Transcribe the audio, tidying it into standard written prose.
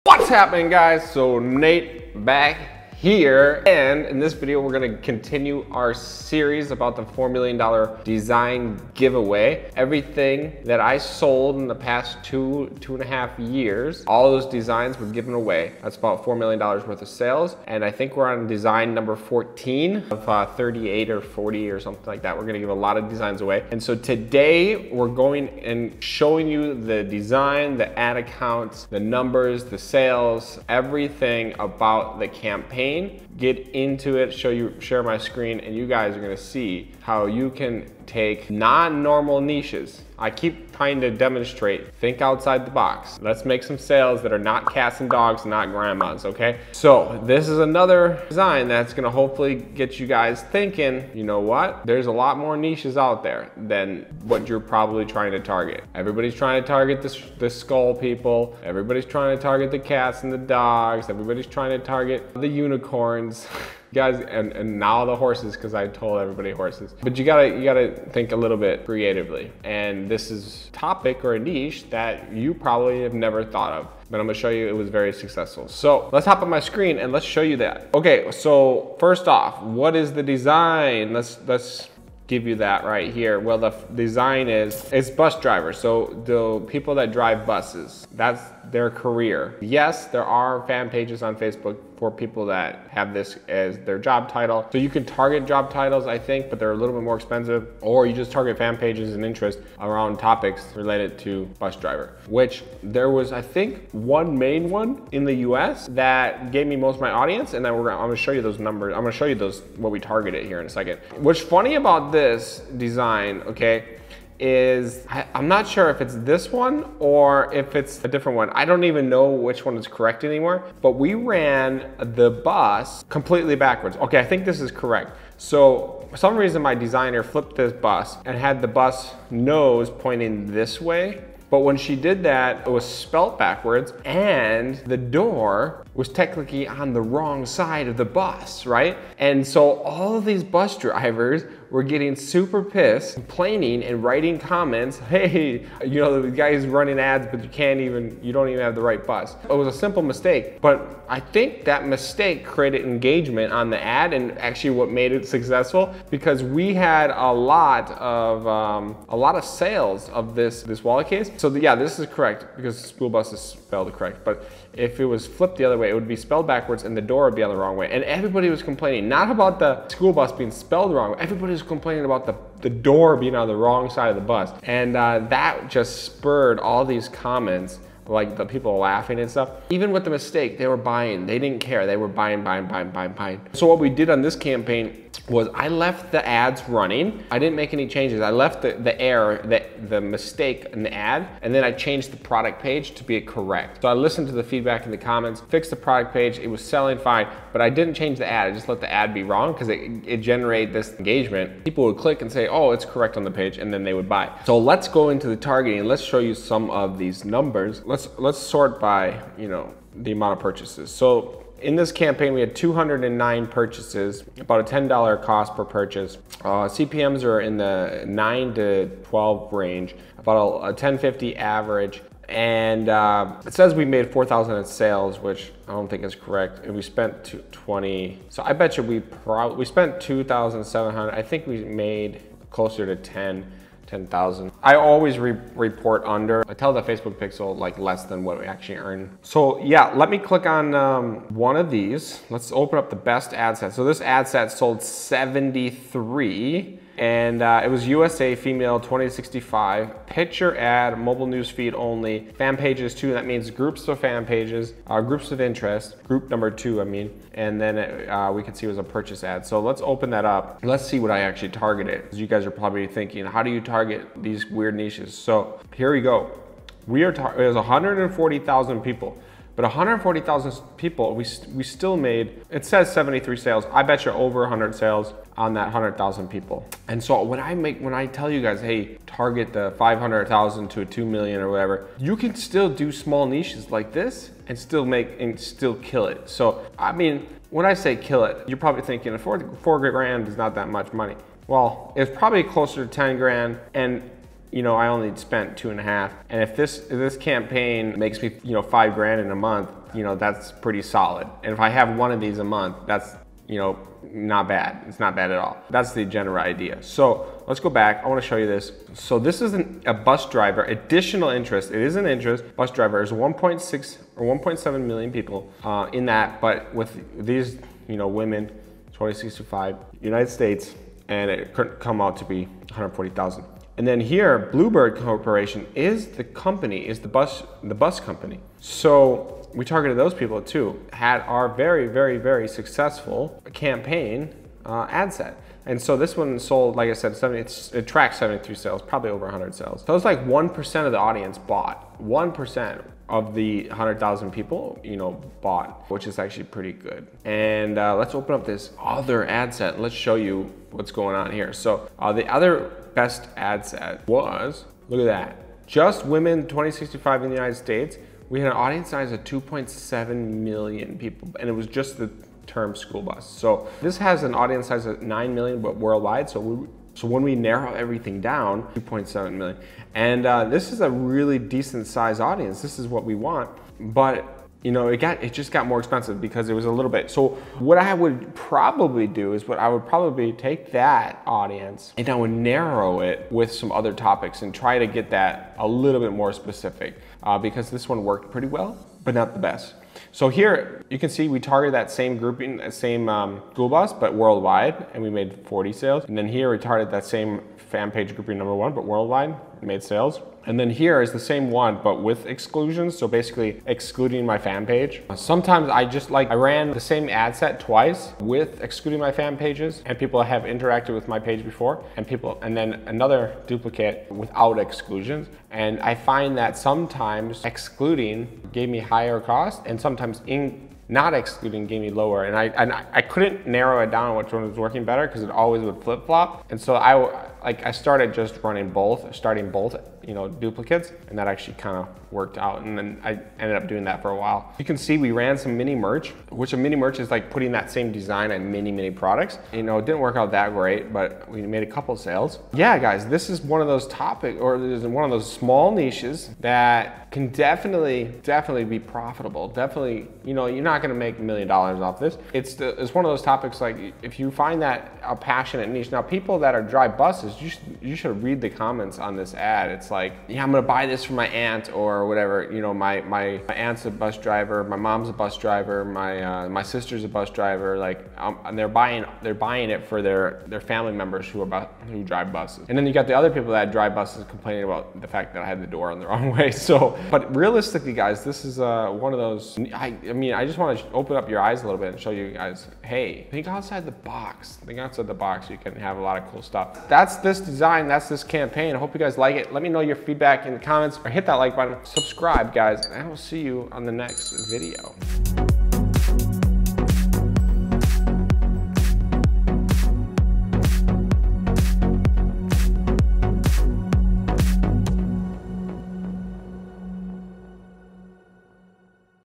What's happening, guys? So Nate back here, and in this video we're going to continue our series about the $4 million design giveaway. Everything that I sold in the past two and a half years, all those designs were given away. That's about $4 million worth of sales, and I think we're on design number 14 of 38 or 40 or something like that. We're going to give a lot of designs away, and so today we're going and showing you the design, the ad accounts, the numbers, the sales, everything about the campaign. Get into it, share my screen, and you guys are gonna see how you can take non-normal niches. I keep trying to demonstrate, think outside the box. Let's make some sales that are not cats and dogs, not grandmas, okay? So this is another design that's gonna hopefully get you guys thinking, you know what? There's a lot more niches out there than what you're probably trying to target. Everybody's trying to target the skull people. Everybody's trying to target the cats and the dogs. Everybody's trying to target the unicorns. Guys, and now the horses, because I told everybody horses. But you gotta think a little bit creatively. And this is a topic or a niche that you probably have never thought of. But I'm gonna show you it was very successful. So let's hop on my screen and let's show you that. Okay, so first off, what is the design? Let's give you that right here. Well, the design it's bus drivers. So the people that drive buses, that's their career. Yes, there are fan pages on Facebook for people that have this as their job title. So you can target job titles, I think, but they're a little bit more expensive. Or you just target fan pages and interest around topics related to bus driver, which there was, I think, one main one in the US that gave me most of my audience. And then I'm gonna show you those numbers. I'm gonna show you what we targeted here in a second. What's funny about this design, okay, is I'm not sure if it's this one or if it's a different one. I don't even know which one is correct anymore, but we ran the bus completely backwards. Okay, I think this is correct. So for some reason my designer flipped this bus and had the bus nose pointing this way. But when she did that, it was spelt backwards, and the door was technically on the wrong side of the bus, right? And so all of these bus drivers were getting super pissed, complaining and writing comments, hey, you know, the guy's running ads, but you don't even have the right bus. It was a simple mistake, but I think that mistake created engagement on the ad and actually what made it successful, because we had a lot of sales of this wallet case. So yeah, this is correct because school bus is spelled correct, but if it was flipped the other way, it would be spelled backwards and the door would be on the wrong way. And everybody was complaining, not about the school bus being spelled wrong, everybody was complaining about the door being on the wrong side of the bus. And that just spurred all these comments, like the people laughing and stuff. Even with the mistake, they were buying. They didn't care. They were buying. So what we did on this campaign was I left the ads running. I didn't make any changes. I left the error, the mistake in the ad, and then I changed the product page to be correct. So I listened to the feedback in the comments, fixed the product page. It was selling fine, but I didn't change the ad. I just let the ad be wrong because it generated this engagement. People would click and say, oh, it's correct on the page, and then they would buy. So let's go into the targeting. Let's show you some of these numbers. Let's sort by, you know, the amount of purchases. So in this campaign, we had 209 purchases, about a $10 cost per purchase. CPMs are in the 9 to 12 range, about a 10.50 average. And it says we made 4,000 in sales, which I don't think is correct. And we spent 20. So I bet you we spent 2,700. I think we made closer to 10,000. I always report under. I tell the Facebook pixel like less than what we actually earn. So yeah, let me click on one of these. Let's open up the best ad set. So this ad set sold 73. And it was USA, female, 20 to 65, picture ad, mobile news feed only, fan pages too. That means groups of fan pages, groups of interest, group number 2, I mean. And then we can see it was a purchase ad. So let's open that up. Let's see what I actually targeted. You guys are probably thinking, how do you target these weird niches? So here we go. It was 140,000 people. But 140,000 people, we still made, it says 73 sales. I bet you over 100 sales on that 100,000 people. And so when I tell you guys, hey, target the 500,000 to 2 million or whatever, you can still do small niches like this and still kill it. So, I mean, when I say kill it, you're probably thinking four grand is not that much money. Well, it's probably closer to 10 grand, and you know, I only spent 2.5. And if this campaign makes me, you know, 5 grand in a month, you know, that's pretty solid. And if I have one of these a month, that's, you know, not bad. It's not bad at all. That's the general idea. So let's go back. I want to show you this. So this is a bus driver, additional interest. It is an interest. Bus driver. There's 1.6 or 1.7 million people in that, but with these, you know, women, 2065, United States, and it could come out to be 140,000. And then here, Bluebird Corporation is the company, is the bus company. So we targeted those people too, had our very, very, very successful campaign ad set. And so this one sold, like I said, it tracked 73 sales, probably over 100 sales. So it's like 1% of the audience bought. 1% of the 100,000 people, you know, bought, which is actually pretty good. And let's open up this other ad set and let's show you what's going on here. So the other best ad set was, look at that, just women 2065 in the United States. We had an audience size of 2.7 million people, and it was just the term school bus. So this has an audience size of 9 million, but worldwide. So when we narrow everything down, 2.7 million. And this is a really decent size audience. This is what we want. But you know, it just got more expensive because it was a little bit. So what I would probably do is I would probably take that audience and I would narrow it with some other topics and try to get that a little bit more specific because this one worked pretty well, but not the best. So here you can see we targeted that same grouping, that same school bus, but worldwide, and we made 40 sales. And then here we targeted that same fan page grouping number 1, but worldwide, made sales. And then here is the same one, but with exclusions. So basically excluding my fan page. Sometimes I ran the same ad set twice with excluding my fan pages, and people have interacted with my page before, and then another duplicate without exclusions. And I find that sometimes excluding gave me higher cost, and sometimes not excluding gave me lower. And I couldn't narrow it down which one was working better because it always would flip flop. And so I started just starting both, you know, duplicates, and that actually kind of worked out. And then I ended up doing that for a while. You can see we ran some mini merch, which a mini merch is like putting that same design on many products. You know, it didn't work out that great, but we made a couple sales. Yeah, guys, this is one of those one of those small niches that can definitely be profitable. Definitely, you know, you're not gonna make $1 million off this. It's one of those topics, like if you find that a passionate niche. Now, people that are drive buses, you should read the comments on this ad. It's like, yeah, I'm gonna buy this for my aunt or whatever. You know, my aunt's a bus driver, my mom's a bus driver, my sister's a bus driver. Like, and they're buying it for their family members who drive buses. And then you got the other people that drive buses complaining about the fact that I had the door on the wrong way. So, but realistically, guys, this is one of those. I mean, I just want to open up your eyes a little bit and show you guys, hey, think outside the box. Think outside the box. You can have a lot of cool stuff. That's this design. That's this campaign. I hope you guys like it. Let me know your feedback in the comments, or hit that like button. Subscribe, guys, and I will see you on the next video.